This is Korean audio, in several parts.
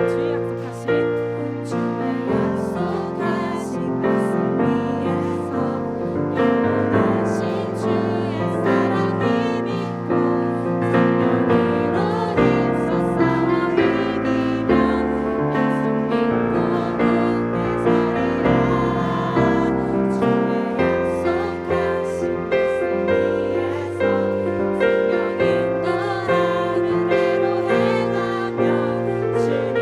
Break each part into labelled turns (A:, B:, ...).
A: 주의 약속하신 주의 약속하신 말씀 위에서 영원하신 주의 사랑이 믿고 생명으로 힘써 싸워 이기며 약속 믿고 굳게 서리라. 주의 약속하신 말씀 위에서 생명 인도하는 대로 행하며 주님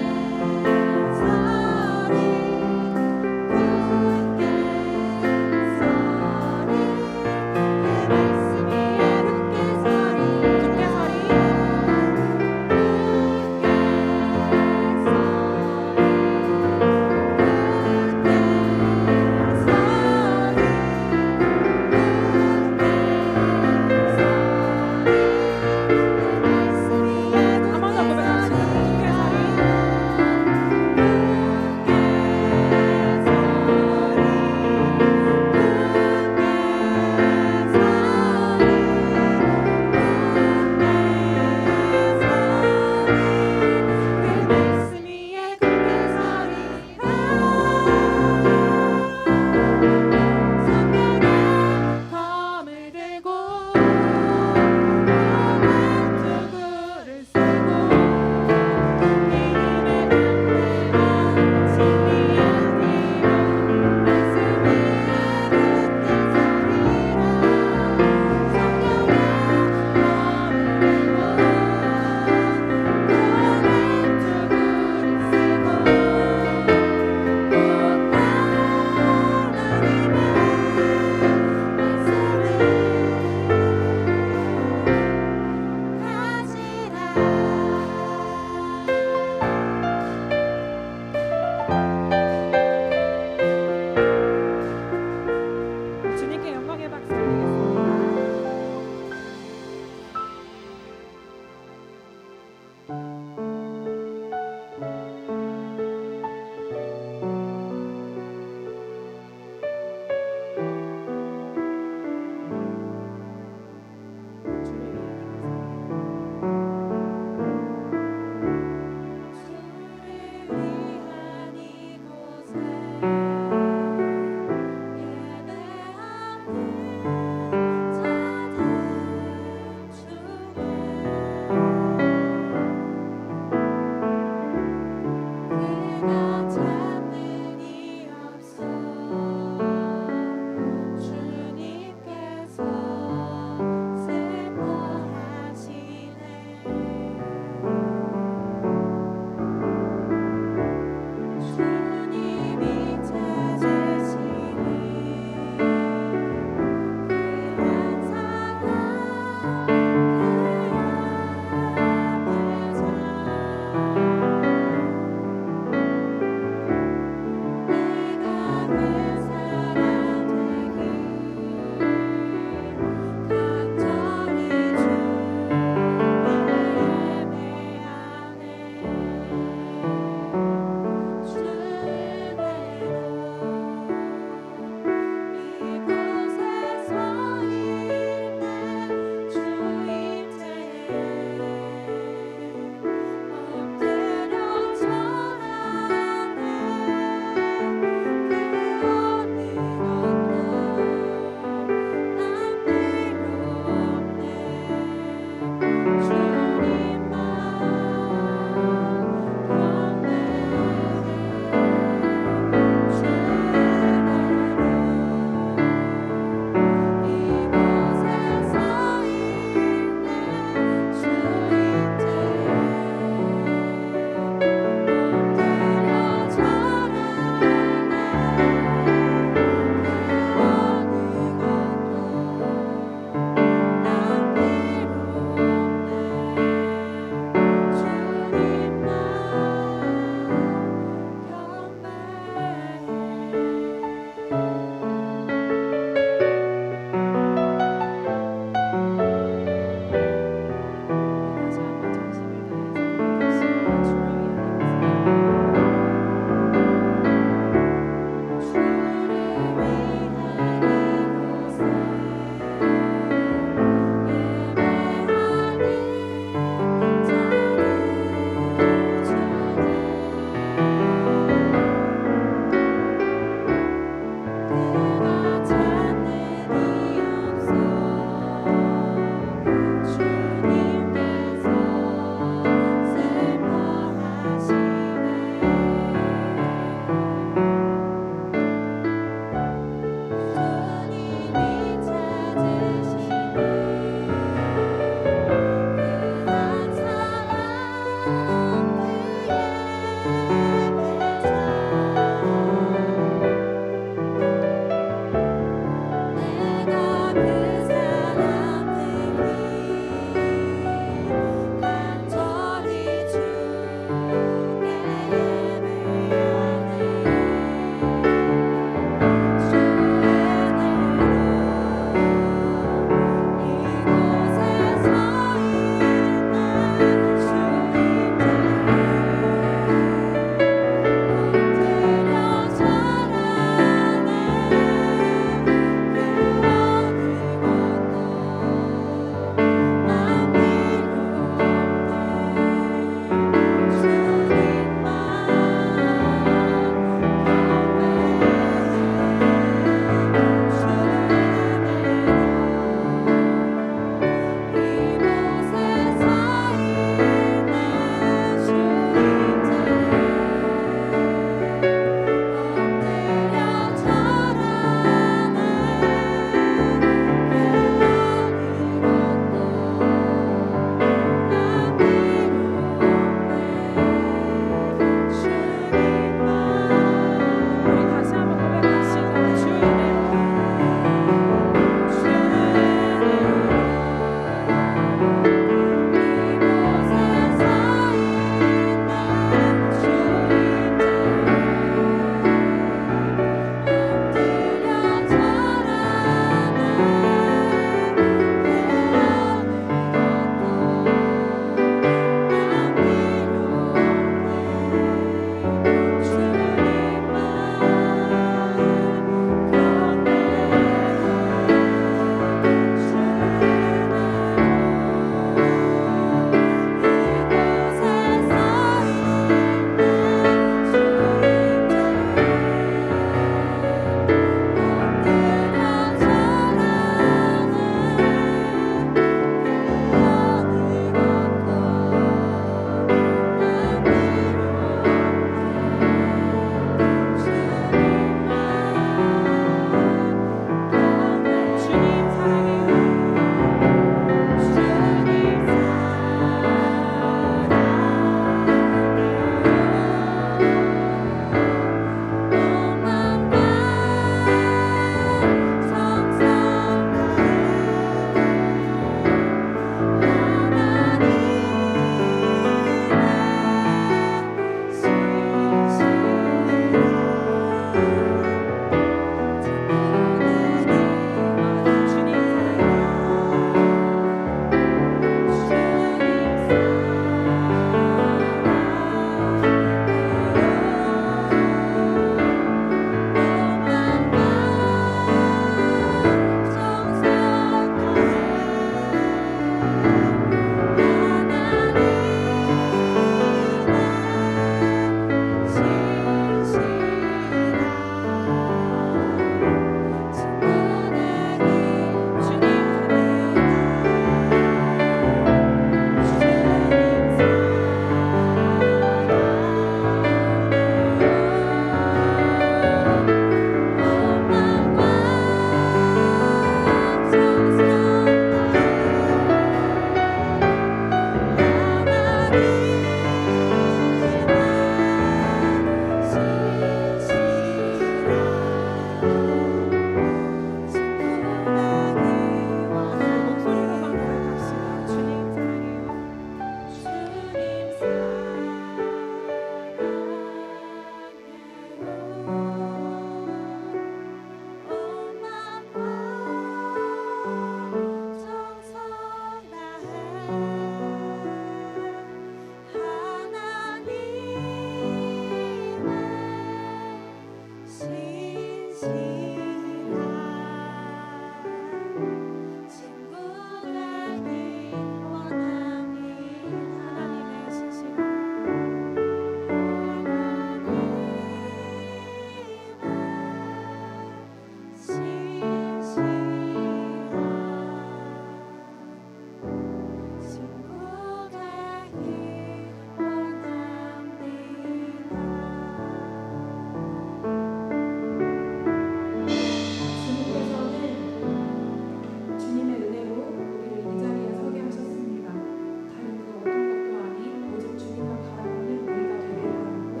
B: 주님의 은혜로 우리를 이 자리에 서게 하셨습니다. 다른 그 어떤 것도 아닌 오직 주님만 바라보는 우리가 되게 바라고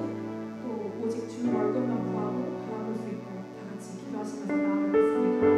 B: 또 오직 주님 얼굴만 구하고 바라볼 수 있도록 다 같이 기도하시면서 나아가겠습니다.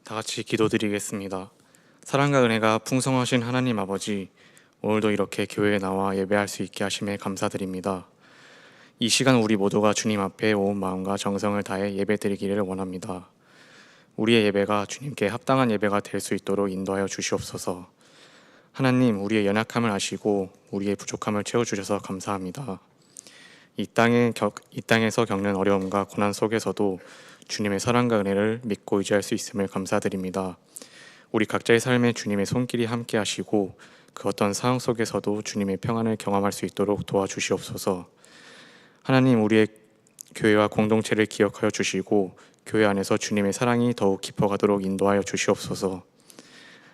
C: 다 같이 기도드리겠습니다. 사랑과 은혜가 풍성하신 하나님 아버지, 오늘도 이렇게 교회에 나와 예배할 수 있게 하심에 감사드립니다. 이 시간 우리 모두가 주님 앞에 온 마음과 정성을 다해 예배드리기를 원합니다. 우리의 예배가 주님께 합당한 예배가 될 수 있도록 인도하여 주시옵소서. 하나님, 우리의 연약함을 아시고 우리의 부족함을 채워주셔서 감사합니다. 이 땅에서 겪는 어려움과 고난 속에서도 주님의 사랑과 은혜를 믿고 의지할 수 있음을 감사드립니다. 우리 각자의 삶에 주님의 손길이 함께 하시고 그 어떤 상황 속에서도 주님의 평안을 경험할 수 있도록 도와주시옵소서. 하나님, 우리의 교회와 공동체를 기억하여 주시고 교회 안에서 주님의 사랑이 더욱 깊어가도록 인도하여 주시옵소서.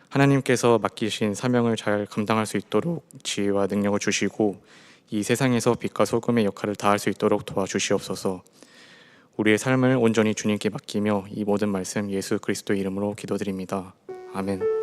C: 하나님께서 맡기신 사명을 잘 감당할 수 있도록 지혜와 능력을 주시고 이 세상에서 빛과 소금의 역할을 다할 수 있도록 도와주시옵소서. 우리의 삶을 온전히 주님께 맡기며 이 모든 말씀 예수 그리스도의 이름으로 기도드립니다. 아멘.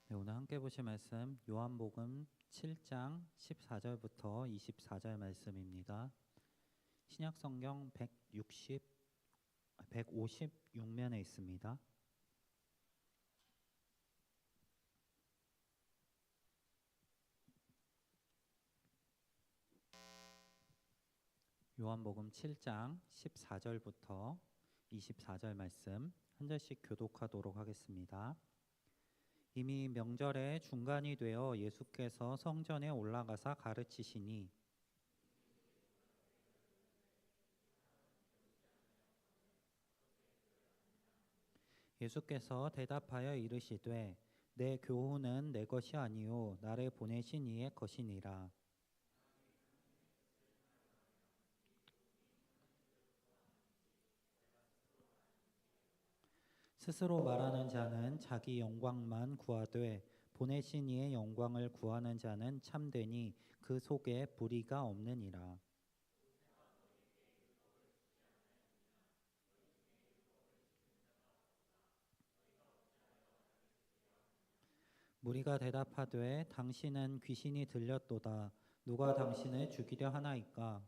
D: 네, 오늘 함께 보실 말씀 요한복음 7장 14절부터 24절 말씀입니다. 신약 성경 156면에 있습니다. 요한복음 7장 14절부터 24절 말씀 한 절씩 교독하도록 하겠습니다. 이미 명절의 중간이 되어 예수께서 성전에 올라가사 가르치시니 예수께서 대답하여 이르시되 내 교훈은 내 것이 아니요 나를 보내신 이의 것이니라. 스스로 말하는 자는 자기 영광만 구하되 보내신 이의 영광을 구하는 자는 참되니 그 속에 불의가 없느니라. 무리가 대답하되 당신은 귀신이 들렸도다. 누가 당신을 죽이려 하나이까?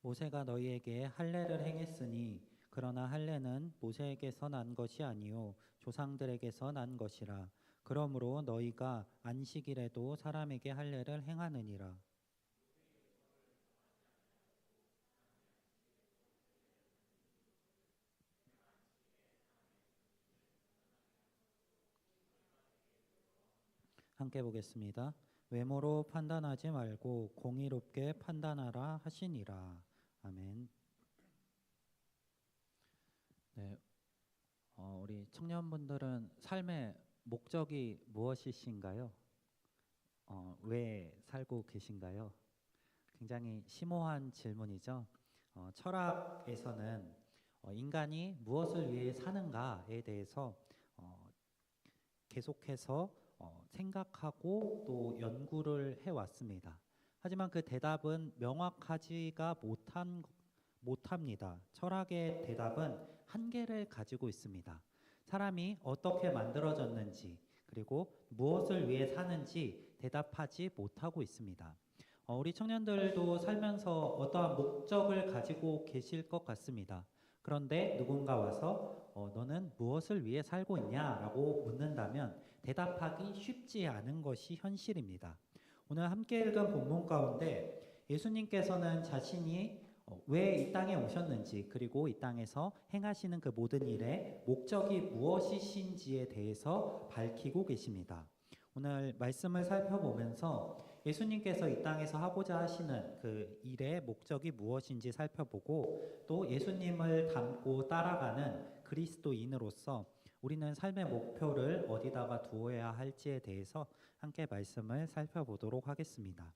D: 모세가 너희에게 할례를 행했으니 그러나 할례는 모세에게서 난 것이 아니요 조상들에게서 난 것이라. 그러므로 너희가 안식일에도 사람에게 할례를 행하느니라. 함께 보겠습니다. 외모로 판단하지 말고 공의롭게 판단하라 하시니라. 아멘. 네, 우리 청년분들은 삶의 목적이 무엇이신가요? 왜 살고 계신가요? 굉장히 심오한 질문이죠. 철학에서는 인간이 무엇을 위해 사는가에 대해서 계속해서 생각하고 또 연구를 해왔습니다. 하지만 그 대답은 명확하지가 못합니다. 철학의 대답은 한계를 가지고 있습니다. 사람이 어떻게 만들어졌는지 그리고 무엇을 위해 사는지 대답하지 못하고 있습니다. 우리 청년들도 살면서 어떠한 목적을 가지고 계실 것 같습니다. 그런데 누군가 와서 너는 무엇을 위해 살고 있냐라고 묻는다면 대답하기 쉽지 않은 것이 현실입니다. 오늘 함께 읽은 본문 가운데 예수님께서는 자신이 왜 이 땅에 오셨는지 그리고 이 땅에서 행하시는 그 모든 일의 목적이 무엇이신지에 대해서 밝히고 계십니다. 오늘 말씀을 살펴보면서 예수님께서 이 땅에서 하고자 하시는 그 일의 목적이 무엇인지 살펴보고 또 예수님을 닮고 따라가는 그리스도인으로서 우리는 삶의 목표를 어디다가 두어야 할지에 대해서 함께 말씀을 살펴보도록 하겠습니다.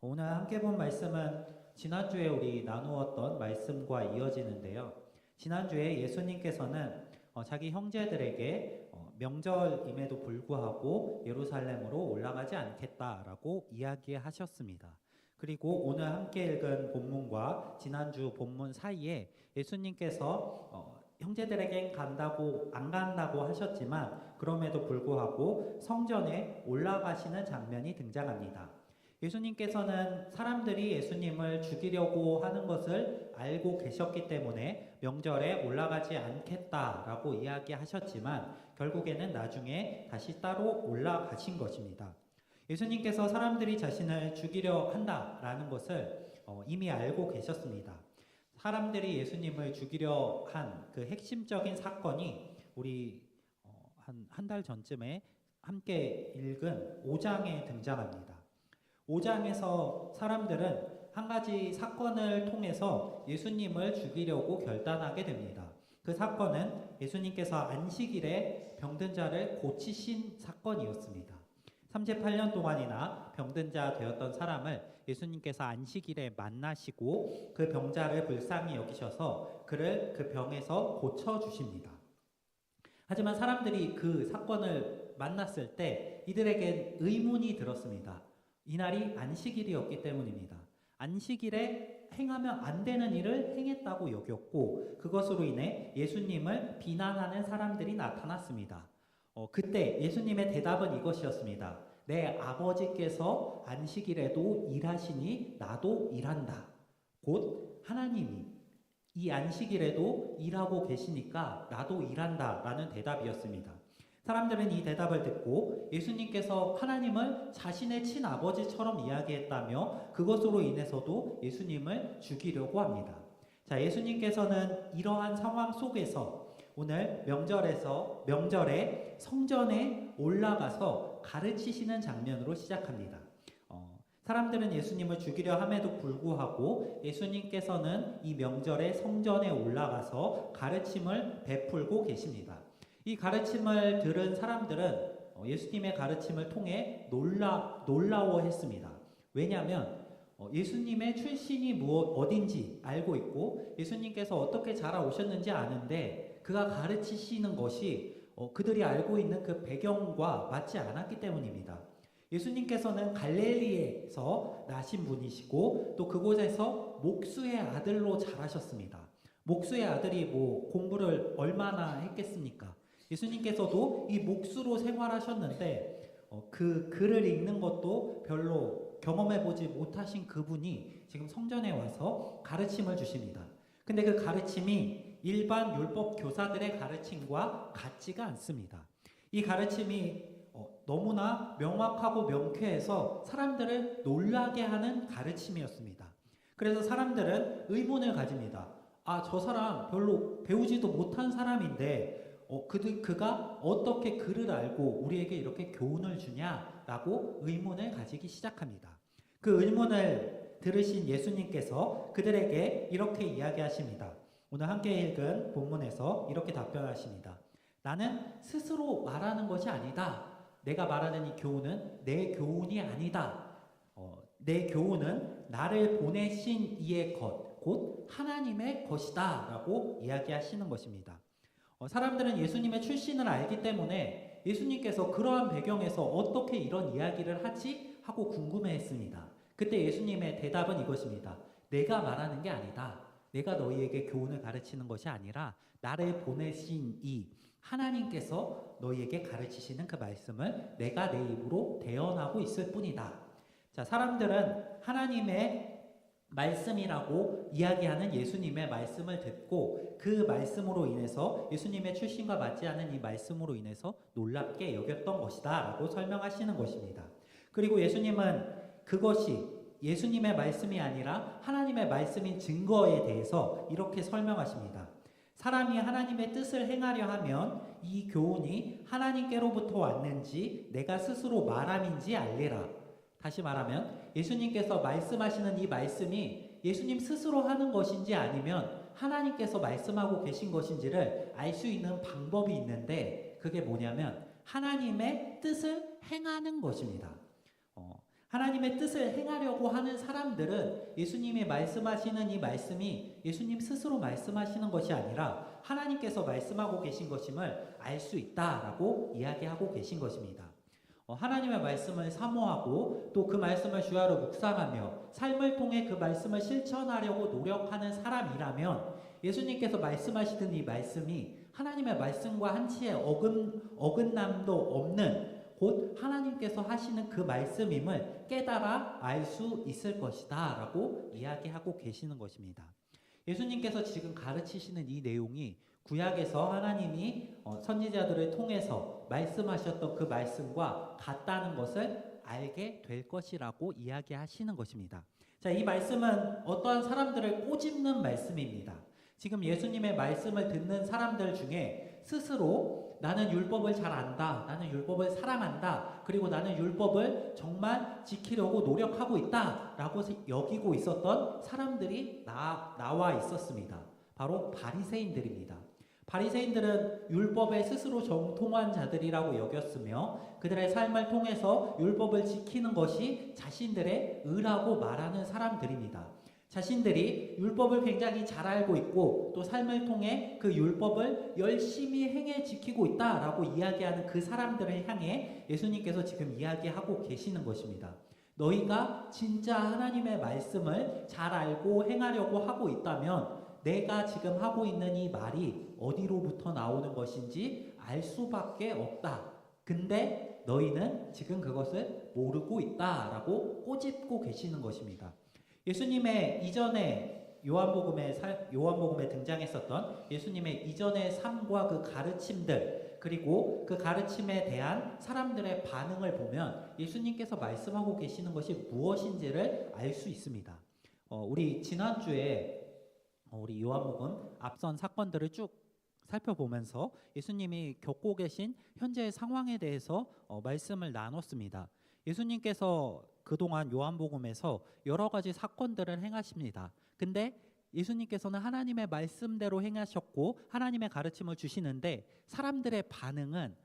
D: 오늘 함께 본 말씀은 지난주에 우리 나누었던 말씀과 이어지는데요. 지난주에 예수님께서는 자기 형제들에게 명절임에도 불구하고 예루살렘으로 올라가지 않겠다라고 이야기하셨습니다. 그리고 오늘 함께 읽은 본문과 지난주 본문 사이에 예수님께서 형제들에겐 안 간다고 하셨지만 그럼에도 불구하고 성전에 올라가시는 장면이 등장합니다. 예수님께서는 사람들이 예수님을 죽이려고 하는 것을 알고 계셨기 때문에 명절에 올라가지 않겠다라고 이야기하셨지만 결국에는 나중에 다시 따로 올라가신 것입니다. 예수님께서 사람들이 자신을 죽이려 한다라는 것을 이미 알고 계셨습니다. 사람들이 예수님을 죽이려 한 그 핵심적인 사건이 우리 한 달 전쯤에 함께 읽은 5장에 등장합니다. 5장에서 사람들은 한 가지 사건을 통해서 예수님을 죽이려고 결단하게 됩니다. 그 사건은 예수님께서 안식일에 병든 자를 고치신 사건이었습니다. 38년 동안이나 병든 자 되었던 사람을 예수님께서 안식일에 만나시고 그 병자를 불쌍히 여기셔서 그를 그 병에서 고쳐주십니다. 하지만 사람들이 그 사건을 만났을 때 이들에게 의문이 들었습니다. 이날이 안식일이었기 때문입니다. 안식일에 행하면 안 되는 일을 행했다고 여겼고 그것으로 인해 예수님을 비난하는 사람들이 나타났습니다. 그때 예수님의 대답은 이것이었습니다. 내 아버지께서 안식일에도 일하시니 나도 일한다. 곧 하나님이 이 안식일에도 일하고 계시니까 나도 일한다 라는 대답이었습니다. 사람들은 이 대답을 듣고 예수님께서 하나님을 자신의 친아버지처럼 이야기했다며 그것으로 인해서도 예수님을 죽이려고 합니다. 자, 예수님께서는 이러한 상황 속에서 오늘 명절에 성전에 올라가서 가르치시는 장면으로 시작합니다. 사람들은 예수님을 죽이려 함에도 불구하고 예수님께서는 이 명절에 성전에 올라가서 가르침을 베풀고 계십니다. 이 가르침을 들은 사람들은 예수님의 가르침을 통해 놀라워했습니다. 왜냐하면 예수님의 출신이 어딘지 알고 있고 예수님께서 어떻게 자라오셨는지 아는데 그가 가르치시는 것이 그들이 알고 있는 그 배경과 맞지 않았기 때문입니다. 예수님께서는 갈릴리에서 나신 분이시고 또 그곳에서 목수의 아들로 자라셨습니다. 목수의 아들이 공부를 얼마나 했겠습니까? 예수님께서도 이 목수로 생활하셨는데 그 글을 읽는 것도 별로 경험해보지 못하신 그분이 지금 성전에 와서 가르침을 주십니다. 근데 그 가르침이 일반 율법 교사들의 가르침과 같지가 않습니다. 이 가르침이 너무나 명확하고 명쾌해서 사람들을 놀라게 하는 가르침이었습니다. 그래서 사람들은 의문을 가집니다. 저 사람 별로 배우지도 못한 사람인데 그가 어떻게 글을 알고 우리에게 이렇게 교훈을 주냐? 아니냐라고 의문을 가지기 시작합니다. 그 의문을 들으신 예수님께서 그들에게 이렇게 이야기하십니다. 오늘 함께 읽은 본문에서 이렇게 답변하십니다. 나는 스스로 말하는 것이 아니다. 내가 말하는 이 교훈은 내 교훈이 아니다. 내 교훈은 나를 보내신 이의 것, 곧 하나님의 것이다 라고 이야기하시는 것입니다. 사람들은 예수님의 출신을 알기 때문에 예수님께서 그러한 배경에서 어떻게 이런 이야기를 하지? 하고 궁금해했습니다. 그때 예수님의 대답은 이것입니다. 내가 말하는 게 아니다. 내가 너희에게 교훈을 가르치는 것이 아니라 나를 보내신 이 하나님께서 너희에게 가르치시는 그 말씀을 내가 내 입으로 대언하고 있을 뿐이다. 자, 사람들은 하나님의 말씀이라고 이야기하는 예수님의 말씀을 듣고 그 말씀으로 인해서 예수님의 출신과 맞지 않은 이 말씀으로 인해서 놀랍게 여겼던 것이다 라고 설명하시는 것입니다. 그리고 예수님은 그것이 예수님의 말씀이 아니라 하나님의 말씀인 증거에 대해서 이렇게 설명하십니다. 사람이 하나님의 뜻을 행하려 하면 이 교훈이 하나님께로부터 왔는지 내가 스스로 말함인지 알리라. 다시 말하면 예수님께서 말씀하시는 이 말씀이 예수님 스스로 하는 것인지 아니면 하나님께서 말씀하고 계신 것인지를 알 수 있는 방법이 있는데 그게 뭐냐면 하나님의 뜻을 행하는 것입니다. 하나님의 뜻을 행하려고 하는 사람들은 예수님이 말씀하시는 이 말씀이 예수님 스스로 말씀하시는 것이 아니라 하나님께서 말씀하고 계신 것임을 알 수 있다라고 이야기하고 계신 것입니다. 하나님의 말씀을 사모하고 또 그 말씀을 주야로 묵상하며 삶을 통해 그 말씀을 실천하려고 노력하는 사람이라면 예수님께서 말씀하시던 이 말씀이 하나님의 말씀과 한치의 어긋남도 없는 곧 하나님께서 하시는 그 말씀임을 깨달아 알 수 있을 것이다 라고 이야기하고 계시는 것입니다. 예수님께서 지금 가르치시는 이 내용이 구약에서 하나님이 선지자들을 통해서 말씀하셨던 그 말씀과 같다는 것을 알게 될 것이라고 이야기하시는 것입니다. 자, 이 말씀은 어떠한 사람들을 꼬집는 말씀입니다. 지금 예수님의 말씀을 듣는 사람들 중에 스스로 나는 율법을 잘 안다. 나는 율법을 사랑한다. 그리고 나는 율법을 정말 지키려고 노력하고 있다. 라고 여기고 있었던 사람들이 나와 있었습니다. 바로 바리새인들입니다. 바리새인들은 율법에 스스로 정통한 자들이라고 여겼으며 그들의 삶을 통해서 율법을 지키는 것이 자신들의 의라고 말하는 사람들입니다. 자신들이 율법을 굉장히 잘 알고 있고 또 삶을 통해 그 율법을 열심히 행해 지키고 있다라고 이야기하는 그 사람들을 향해 예수님께서 지금 이야기하고 계시는 것입니다. 너희가 진짜 하나님의 말씀을 잘 알고 행하려고 하고 있다면 내가 지금 하고 있는 이 말이 어디로부터 나오는 것인지 알 수밖에 없다. 근데 너희는 지금 그것을 모르고 있다라고 꼬집고 계시는 것입니다. 예수님의 이전에 요한복음에 등장했었던 예수님의 이전의 삶과 그 가르침들 그리고 그 가르침에 대한 사람들의 반응을 보면 예수님께서 말씀하고 계시는 것이 무엇인지를 알 수 있습니다. 우리 지난주에 우리 요한복음 앞선 사건들을 쭉 살펴보면서 예수님이 겪고 계신 현재의 상황에 대해서 말씀을 나눴습니다. 예수님께서 그동안 요한복음에서 여러 가지 사건들을 행하십니다. 근데 예수님께서는 하나님의 말씀대로 행하셨고 하나님의 가르침을 주시는데 사람들의 반응은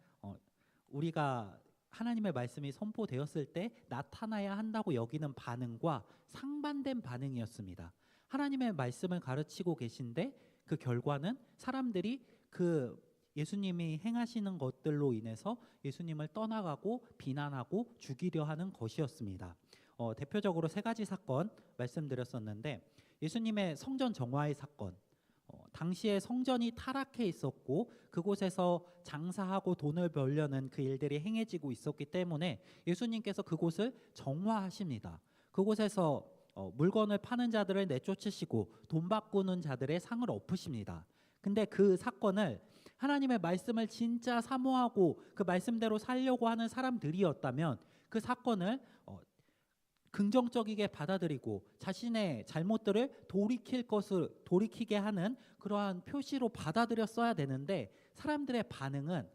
D: 우리가 하나님의 말씀이 선포되었을 때 나타나야 한다고 여기는 반응과 상반된 반응이었습니다. 하나님의 말씀을 가르치고 계신데 그 결과는 사람들이 그 예수님이 행하시는 것들로 인해서 예수님을 떠나가고 비난하고 죽이려 하는 것이었습니다. 대표적으로 세 가지 사건 말씀드렸었는데 예수님의 성전 정화의 사건, 당시에 성전이 타락해 있었고 그곳에서 장사하고 돈을 벌려는 그 일들이 행해지고 있었기 때문에 예수님께서 그곳을 정화하십니다. 그곳에서 물건을 파는 자들을 내쫓으시고 돈 바꾸는 자들의 상을 엎으십니다. 근데 그 사건을 하나님의 말씀을 진짜 사모하고 그 말씀대로 살려고 하는 사람들이었다면 그 사건을 긍정적이게 받아들이고 자신의 잘못들을 돌이키게 하는 그러한 표시로 받아들였어야 되는데 사람들의 반응은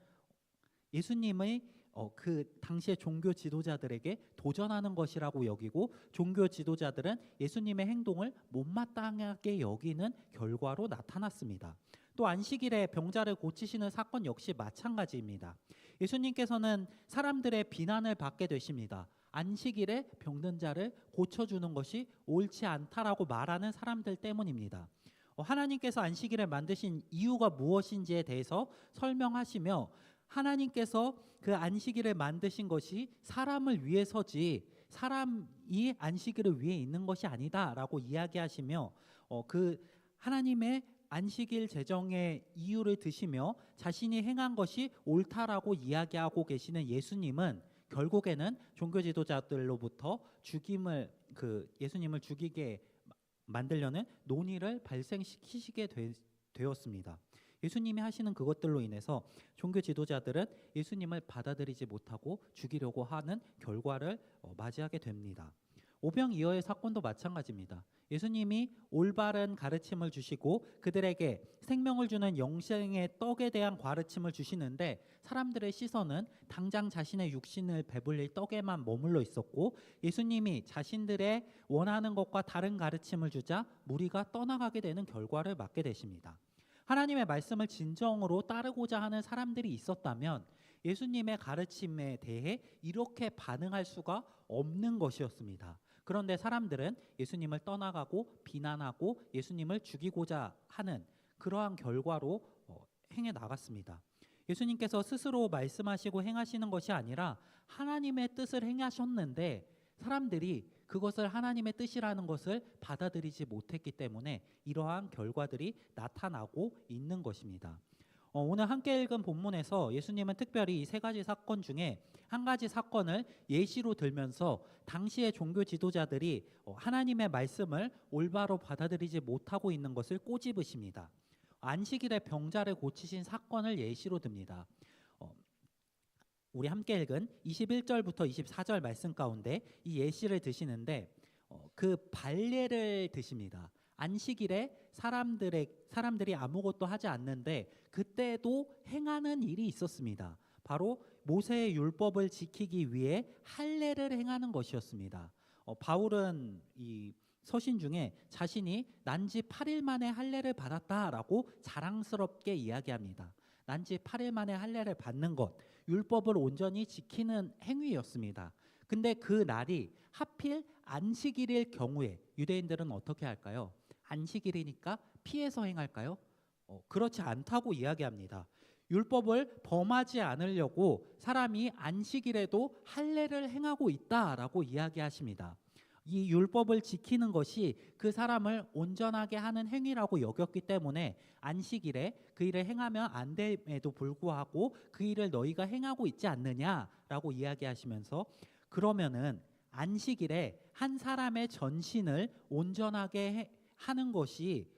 D: 예수님의 그 당시의 종교 지도자들에게 도전하는 것이라고 여기고 종교 지도자들은 예수님의 행동을 못마땅하게 여기는 결과로 나타났습니다. 또 안식일에 병자를 고치시는 사건 역시 마찬가지입니다. 예수님께서는 사람들의 비난을 받게 되십니다. 안식일에 병든 자를 고쳐주는 것이 옳지 않다라고 말하는 사람들 때문입니다. 하나님께서 안식일을 만드신 이유가 무엇인지에 대해서 설명하시며 하나님께서 그 안식일을 만드신 것이 사람을 위해서지 사람이 안식일을 위해 있는 것이 아니다라고 이야기하시며 그 하나님의 안식일 제정의 이유를 드시며 자신이 행한 것이 옳다라고 이야기하고 계시는 예수님은 결국에는 종교 지도자들로부터 예수님을 죽이게 만들려는 논의를 발생시키시게 되었습니다. 예수님이 하시는 그것들로 인해서 종교 지도자들은 예수님을 받아들이지 못하고 죽이려고 하는 결과를 맞이하게 됩니다. 오병이어의 사건도 마찬가지입니다. 예수님이 올바른 가르침을 주시고 그들에게 생명을 주는 영생의 떡에 대한 가르침을 주시는데 사람들의 시선은 당장 자신의 육신을 배불릴 떡에만 머물러 있었고 예수님이 자신들의 원하는 것과 다른 가르침을 주자 무리가 떠나가게 되는 결과를 맞게 되십니다. 하나님의 말씀을 진정으로 따르고자 하는 사람들이 있었다면 예수님의 가르침에 대해 이렇게 반응할 수가 없는 것이었습니다. 그런데 사람들은 예수님을 떠나가고 비난하고 예수님을 죽이고자 하는 그러한 결과로 행해 나갔습니다. 예수님께서 스스로 말씀하시고 행하시는 것이 아니라 하나님의 뜻을 행하셨는데 사람들이 그것을 하나님의 뜻이라는 것을 받아들이지 못했기 때문에 이러한 결과들이 나타나고 있는 것입니다. 오늘 함께 읽은 본문에서 예수님은 특별히 이 세 가지 사건 중에 한 가지 사건을 예시로 들면서 당시의 종교 지도자들이 하나님의 말씀을 올바로 받아들이지 못하고 있는 것을 꼬집으십니다. 안식일에 병자를 고치신 사건을 예시로 듭니다. 우리 함께 읽은 21절부터 24절 말씀 가운데 이 예시를 드시는데 그 발례를 드십니다. 안식일에 사람들이 아무것도 하지 않는데 그때도 행하는 일이 있었습니다. 바로 모세의 율법을 지키기 위해 할례를 행하는 것이었습니다. 바울은 이 서신 중에 자신이 난지 8일 만에 할례를 받았다라고 자랑스럽게 이야기합니다. 난지 8일 만에 할례를 받는 것, 율법을 온전히 지키는 행위였습니다. 근데 그 날이 하필 안식일일 경우에 유대인들은 어떻게 할까요? 안식일이니까 피해서 행할까요? 그렇지 않다고 이야기합니다. 율법을 범하지 않으려고 사람이 안식일에도 할례를 행하고 있다라고 이야기하십니다. 이 율법을 지키는 것이 그 사람을 온전하게 하는 행위라고 여겼기 때문에 안식일에 그 일을 행하면 안 됨에도 불구하고 그 일을 너희가 행하고 있지 않느냐라고 이야기하시면서 그러면은 안식일에 한 사람의 전신을 온전하게 하는 것이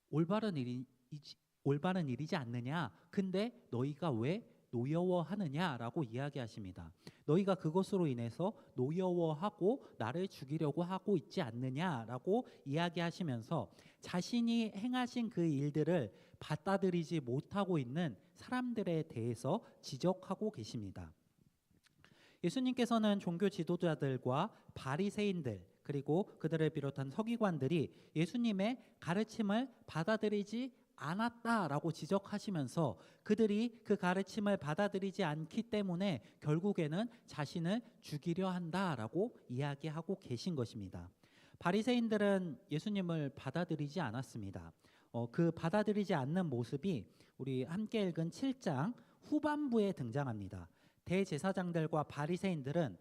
D: 올바른 일이지 않느냐. 근데 너희가 왜 노여워하느냐라고 이야기하십니다. 너희가 그것으로 인해서 노여워하고 나를 죽이려고 하고 있지 않느냐라고 이야기하시면서 자신이 행하신 그 일들을 받아들이지 못하고 있는 사람들에 대해서 지적하고 계십니다. 예수님께서는 종교 지도자들과 바리새인들 그리고 그들을 비롯한 서기관들이 예수님의 가르침을 받아들이지 않았다라고 지적하시면서 그들이 그 가르침을 받아들이지 않기 때문에 결국에는 자신을 죽이려 한다라고 이야기하고 계신 것입니다. 바리새인들은 예수님을 받아들이지 않았습니다. 그 받아들이지 않는 모습이 우리 함께 읽은 7장 후반부에 등장합니다. 대제사장들과 바리새인들은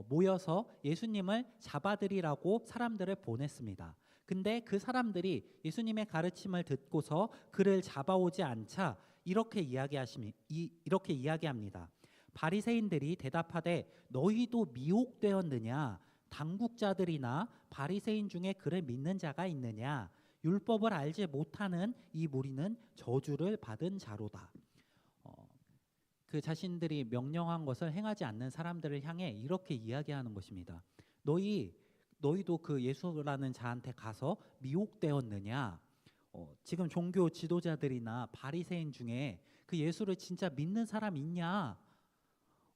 D: 모여서 예수님을 잡아들이라고 사람들을 보냈습니다. 근데 그 사람들이 예수님의 가르침을 듣고서 그를 잡아오지 않자 이렇게 이야기합니다. 바리새인들이 대답하되 너희도 미혹되었느냐? 당국자들이나 바리새인 중에 그를 믿는 자가 있느냐? 율법을 알지 못하는 이 무리는 저주를 받은 자로다. 그 자신들이 명령한 것을 행하지 않는 사람들을 향해 이렇게 이야기하는 것입니다. 너희도 그 예수라는 자한테 가서 미혹되었느냐? 지금 종교 지도자들이나 바리새인 중에 그 예수를 진짜 믿는 사람 있냐?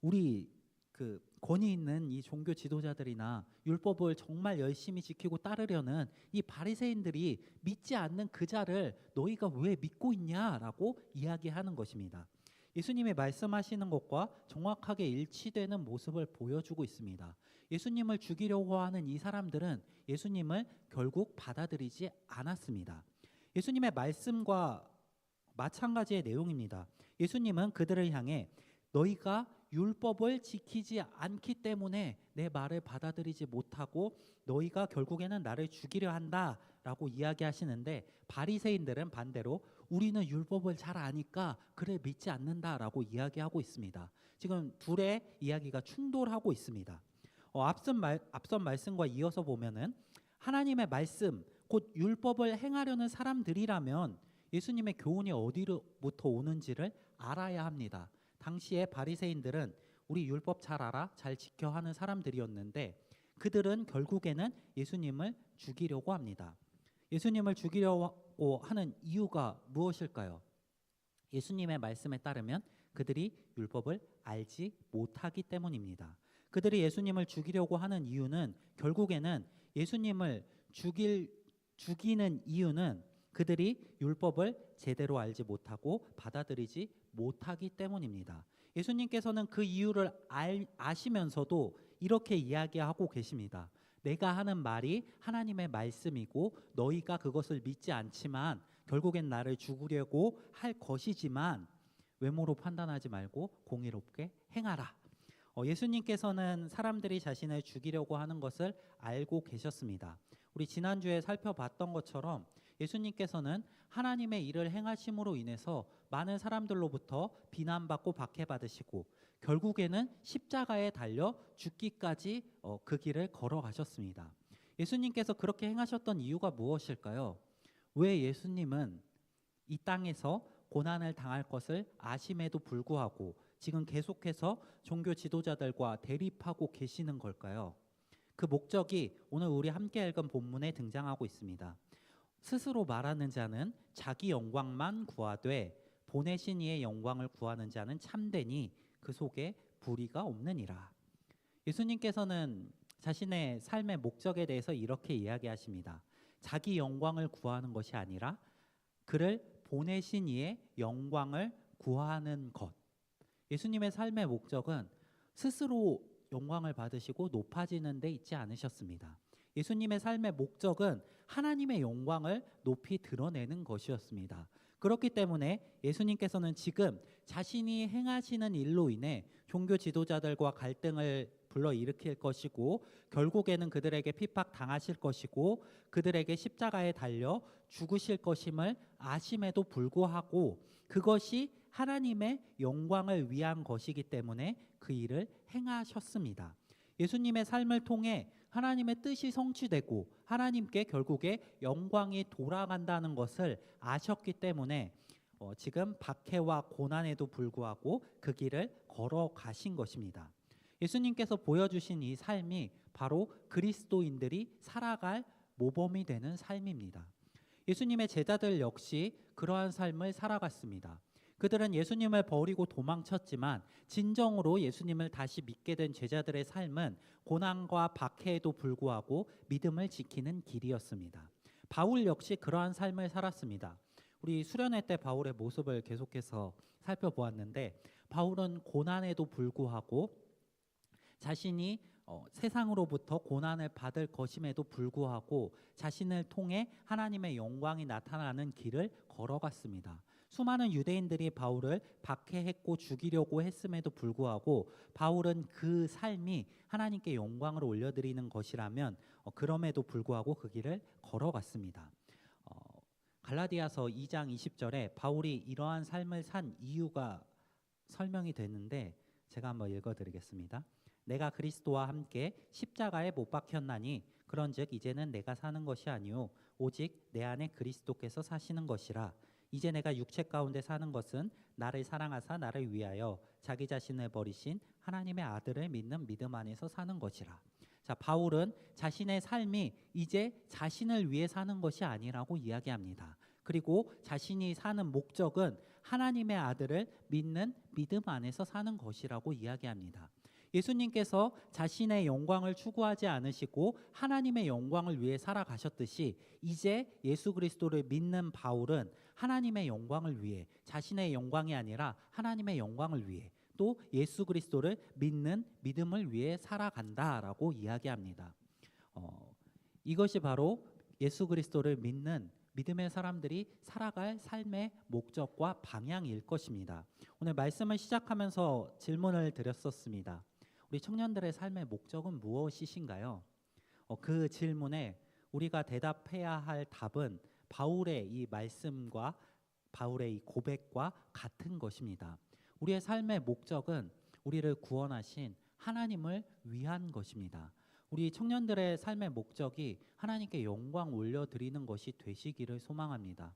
D: 우리 그 권위 있는 이 종교 지도자들이나 율법을 정말 열심히 지키고 따르려는 이 바리새인들이 믿지 않는 그 자를 너희가 왜 믿고 있냐라고 이야기하는 것입니다. 예수님이 말씀하시는 것과 정확하게 일치되는 모습을 보여주고 있습니다. 예수님을 죽이려고 하는 이 사람들은 예수님을 결국 받아들이지 않았습니다. 예수님의 말씀과 마찬가지의 내용입니다. 예수님은 그들을 향해 너희가 율법을 지키지 않기 때문에 내 말을 받아들이지 못하고 너희가 결국에는 나를 죽이려 한다라고 이야기하시는데, 바리새인들은 반대로 우리는 율법을 잘 아니까 그래 믿지 않는다라고 이야기하고 있습니다. 지금 둘의 이야기가 충돌하고 있습니다. 앞선 말씀과 이어서 보면은 하나님의 말씀 곧 율법을 행하려는 사람들이라면 예수님의 교훈이 어디로부터 오는지를 알아야 합니다. 당시에 바리새인들은 우리 율법 잘 알아, 잘 지켜 하는 사람들이었는데 그들은 결국에는 예수님을 죽이려고 합니다. 예수님을 죽이려고 하는 이유가 무엇일까요? 예수님의 말씀에 따르면 그들이 율법을 알지 못하기 때문입니다. 그들이 예수님을 죽이려고 하는 이유는 결국에는 예수님을 죽이는 이유는 그들이 율법을 제대로 알지 못하고 받아들이지 못하기 때문입니다. 예수님께서는 그 이유를 아시면서도 이렇게 이야기하고 계십니다. 내가 하는 말이 하나님의 말씀이고 너희가 그것을 믿지 않지만 결국엔 나를 죽이려고 할 것이지만 외모로 판단하지 말고 공의롭게 행하라. 예수님께서는 사람들이 자신을 죽이려고 하는 것을 알고 계셨습니다. 우리 지난주에 살펴봤던 것처럼 예수님께서는 하나님의 일을 행하심으로 인해서 많은 사람들로부터 비난받고 박해받으시고 결국에는 십자가에 달려 죽기까지 그 길을 걸어가셨습니다. 예수님께서 그렇게 행하셨던 이유가 무엇일까요? 왜 예수님은 이 땅에서 고난을 당할 것을 아심에도 불구하고 지금 계속해서 종교 지도자들과 대립하고 계시는 걸까요? 그 목적이 오늘 우리 함께 읽은 본문에 등장하고 있습니다. 스스로 말하는 자는 자기 영광만 구하되 보내신 이의 영광을 구하는 자는 참되니 그 속에 불의가 없느니라. 예수님께서는 자신의 삶의 목적에 대해서 이렇게 이야기하십니다. 자기 영광을 구하는 것이 아니라 그를 보내신 이의 영광을 구하는 것. 예수님의 삶의 목적은 스스로 영광을 받으시고 높아지는 데 있지 않으셨습니다. 예수님의 삶의 목적은 하나님의 영광을 높이 드러내는 것이었습니다. 그렇기 때문에 예수님께서는 지금 자신이 행하시는 일로 인해 종교 지도자들과 갈등을 불러일으킬 것이고 결국에는 그들에게 핍박당하실 것이고 그들에게 십자가에 달려 죽으실 것임을 아심에도 불구하고 그것이 하나님의 영광을 위한 것이기 때문에 그 일을 행하셨습니다. 예수님의 삶을 통해 하나님의 뜻이 성취되고 하나님께 결국에 영광이 돌아간다는 것을 아셨기 때문에 지금 박해와 고난에도 불구하고 그 길을 걸어가신 것입니다. 예수님께서 보여주신 이 삶이 바로 그리스도인들이 살아갈 모범이 되는 삶입니다. 예수님의 제자들 역시 그러한 삶을 살아갔습니다. 그들은 예수님을 버리고 도망쳤지만 진정으로 예수님을 다시 믿게 된 제자들의 삶은 고난과 박해에도 불구하고 믿음을 지키는 길이었습니다. 바울 역시 그러한 삶을 살았습니다. 우리 수련회 때 바울의 모습을 계속해서 살펴보았는데 바울은 고난에도 불구하고 자신이 세상으로부터 고난을 받을 것임에도 불구하고 자신을 통해 하나님의 영광이 나타나는 길을 걸어갔습니다. 수많은 유대인들이 바울을 박해했고 죽이려고 했음에도 불구하고 바울은 그 삶이 하나님께 영광을 올려드리는 것이라면 그럼에도 불구하고 그 길을 걸어갔습니다. 갈라디아서 2장 20절에 바울이 이러한 삶을 산 이유가 설명이 되는데 제가 한번 읽어드리겠습니다. 내가 그리스도와 함께 십자가에 못 박혔나니 그런즉 이제는 내가 사는 것이 아니요 오직 내 안에 그리스도께서 사시는 것이라. 이제 내가 육체 가운데 사는 것은 나를 사랑하사 나를 위하여 자기 자신을 버리신 하나님의 아들을 믿는 믿음 안에서 사는 것이라. 자, 바울은 자신의 삶이 이제 자신을 위해 사는 것이 아니라고 이야기합니다. 그리고 자신이 사는 목적은 하나님의 아들을 믿는 믿음 안에서 사는 것이라고 이야기합니다. 예수님께서 자신의 영광을 추구하지 않으시고 하나님의 영광을 위해 살아가셨듯이 이제 예수 그리스도를 믿는 바울은 하나님의 영광을 위해, 자신의 영광이 아니라 하나님의 영광을 위해, 또 예수 그리스도를 믿는 믿음을 위해 살아간다라고 이야기합니다. 이것이 바로 예수 그리스도를 믿는 믿음의 사람들이 살아갈 삶의 목적과 방향일 것입니다. 오늘 말씀을 시작하면서 질문을 드렸었습니다. 우리 청년들의 삶의 목적은 무엇이신가요? 그 질문에 우리가 대답해야 할 답은 바울의 이 말씀과 바울의 이 고백과 같은 것입니다. 우리의 삶의 목적은 우리를 구원하신 하나님을 위한 것입니다. 우리 청년들의 삶의 목적이 하나님께 영광 올려드리는 것이 되시기를 소망합니다.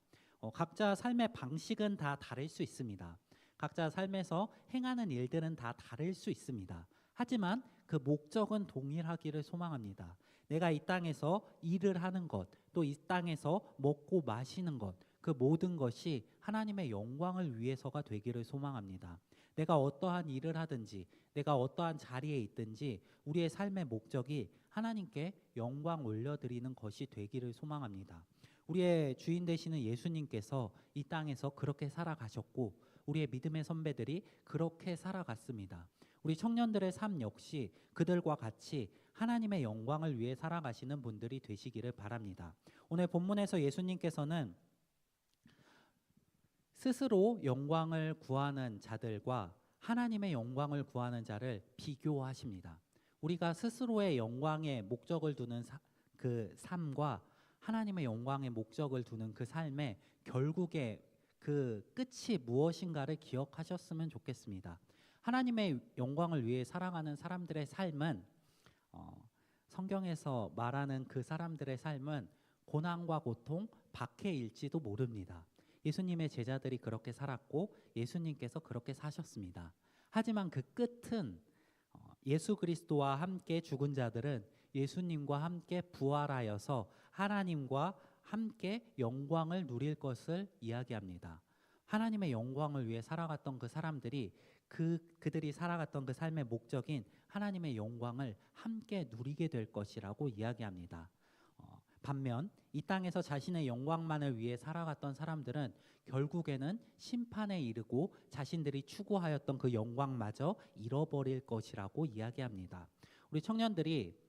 D: 각자 삶의 방식은 다 다를 수 있습니다. 각자 삶에서 행하는 일들은 다 다를 수 있습니다. 하지만 그 목적은 동일하기를 소망합니다. 내가 이 땅에서 일을 하는 것, 또 이 땅에서 먹고 마시는 것, 그 모든 것이 하나님의 영광을 위해서가 되기를 소망합니다. 내가 어떠한 일을 하든지, 내가 어떠한 자리에 있든지 우리의 삶의 목적이 하나님께 영광 올려드리는 것이 되기를 소망합니다. 우리의 주인 되시는 예수님께서 이 땅에서 그렇게 살아가셨고 우리의 믿음의 선배들이 그렇게 살아갔습니다. 우리 청년들의 삶 역시 그들과 같이 하나님의 영광을 위해 살아가시는 분들이 되시기를 바랍니다. 오늘 본문에서 예수님께서는 스스로 영광을 구하는 자들과 하나님의 영광을 구하는 자를 비교하십니다. 우리가 스스로의 영광에 목적을 두는 그 삶과 하나님의 영광에 목적을 두는 그 삶의 결국에 그 끝이 무엇인가를 기억하셨으면 좋겠습니다. 하나님의 영광을 위해 살아가는 사람들의 삶은 성경에서 말하는 그 사람들의 삶은 고난과 고통, 박해일지도 모릅니다. 예수님의 제자들이 그렇게 살았고 예수님께서 그렇게 사셨습니다. 하지만 그 끝은 예수 그리스도와 함께 죽은 자들은 예수님과 함께 부활하여서 하나님과 함께 영광을 누릴 것을 이야기합니다. 하나님의 영광을 위해 살아갔던 그 사람들이 그들이 살아갔던 그 삶의 목적인 하나님의 영광을 함께 누리게 될 것이라고 이야기합니다. 반면 이 땅에서 자신의 영광만을 위해 살아갔던 사람들은 결국에는 심판에 이르고 자신들이 추구하였던 그 영광마저 잃어버릴 것이라고 이야기합니다. 우리 청년들이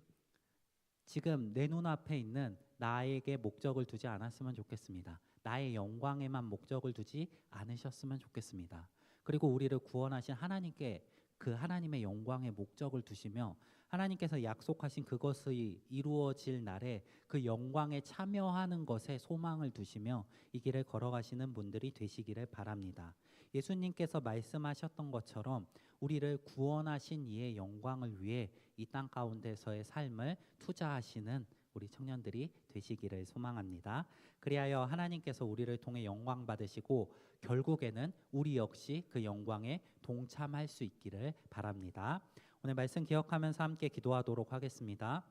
D: 지금 내 눈앞에 있는 나에게 목적을 두지 않았으면 좋겠습니다. 나의 영광에만 목적을 두지 않으셨으면 좋겠습니다. 그리고 우리를 구원하신 하나님께 그 하나님의 영광에 목적을 두시며 하나님께서 약속하신 그것이 이루어질 날에 그 영광에 참여하는 것에 소망을 두시며 이 길을 걸어가시는 분들이 되시기를 바랍니다. 예수님께서 말씀하셨던 것처럼 우리를 구원하신 이의 영광을 위해 이 땅 가운데서의 삶을 투자하시는 우리 청년들이 되시기를 소망합니다. 그리하여 하나님께서 우리를 통해 영광 받으시고 결국에는 우리 역시 그 영광에 동참할 수 있기를 바랍니다. 오늘 말씀 기억하면서 함께 기도하도록 하겠습니다.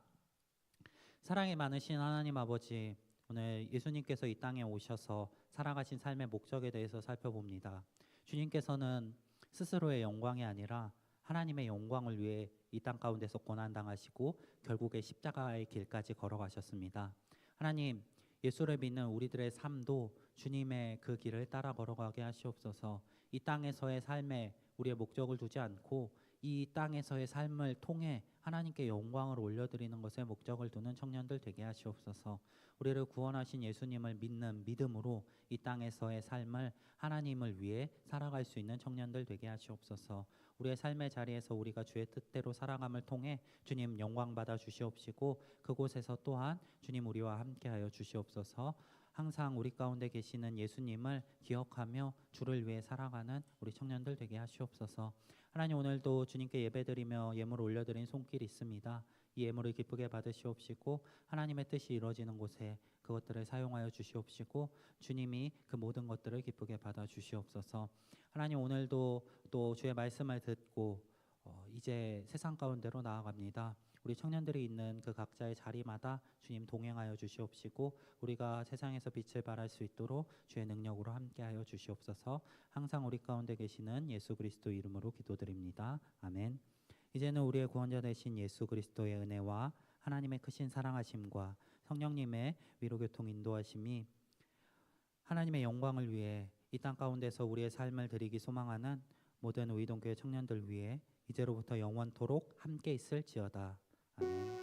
D: 사랑이 많으신 하나님 아버지, 오늘 예수님께서 이 땅에 오셔서 살아가신 삶의 목적에 대해서 살펴봅니다. 주님께서는 스스로의 영광이 아니라 하나님의 영광을 위해 이 땅 가운데서 고난당하시고 결국에 십자가의 길까지 걸어가셨습니다. 하나님, 예수를 믿는 우리들의 삶도 주님의 그 길을 따라 걸어가게 하시옵소서. 이 땅에서의 삶에 우리의 목적을 두지 않고 이 땅에서의 삶을 통해 하나님께 영광을 올려드리는 것에 목적을 두는 청년들 되게 하시옵소서. 우리를 구원하신 예수님을 믿는 믿음으로 이 땅에서의 삶을 하나님을 위해 살아갈 수 있는 청년들 되게 하시옵소서. 우리의 삶의 자리에서 우리가 주의 뜻대로 살아감을 통해 주님 영광 받아 주시옵시고 그곳에서 또한 주님 우리와 함께하여 주시옵소서. 항상 우리 가운데 계시는 예수님을 기억하며 주를 위해 살아가는 우리 청년들 되게 하시옵소서. 하나님, 오늘도 주님께 예배드리며 예물 올려드린 손길이 있습니다. 이 예물을 기쁘게 받으시옵시고 하나님의 뜻이 이루어지는 곳에 그것들을 사용하여 주시옵시고 주님이 그 모든 것들을 기쁘게 받아 주시옵소서. 하나님, 오늘도 또 주의 말씀을 듣고 이제 세상 가운데로 나아갑니다. 우리 청년들이 있는 그 각자의 자리마다 주님 동행하여 주시옵시고 우리가 세상에서 빛을 발할 수 있도록 주의 능력으로 함께하여 주시옵소서. 항상 우리 가운데 계시는 예수 그리스도 이름으로 기도드립니다. 아멘. 이제는 우리의 구원자 되신 예수 그리스도의 은혜와 하나님의 크신 사랑하심과 성령님의 위로교통 인도하심이 하나님의 영광을 위해 이 땅 가운데서 우리의 삶을 드리기 소망하는 모든 의동교회 청년들 위해 이제로부터 영원토록 함께 있을지어다. 아멘.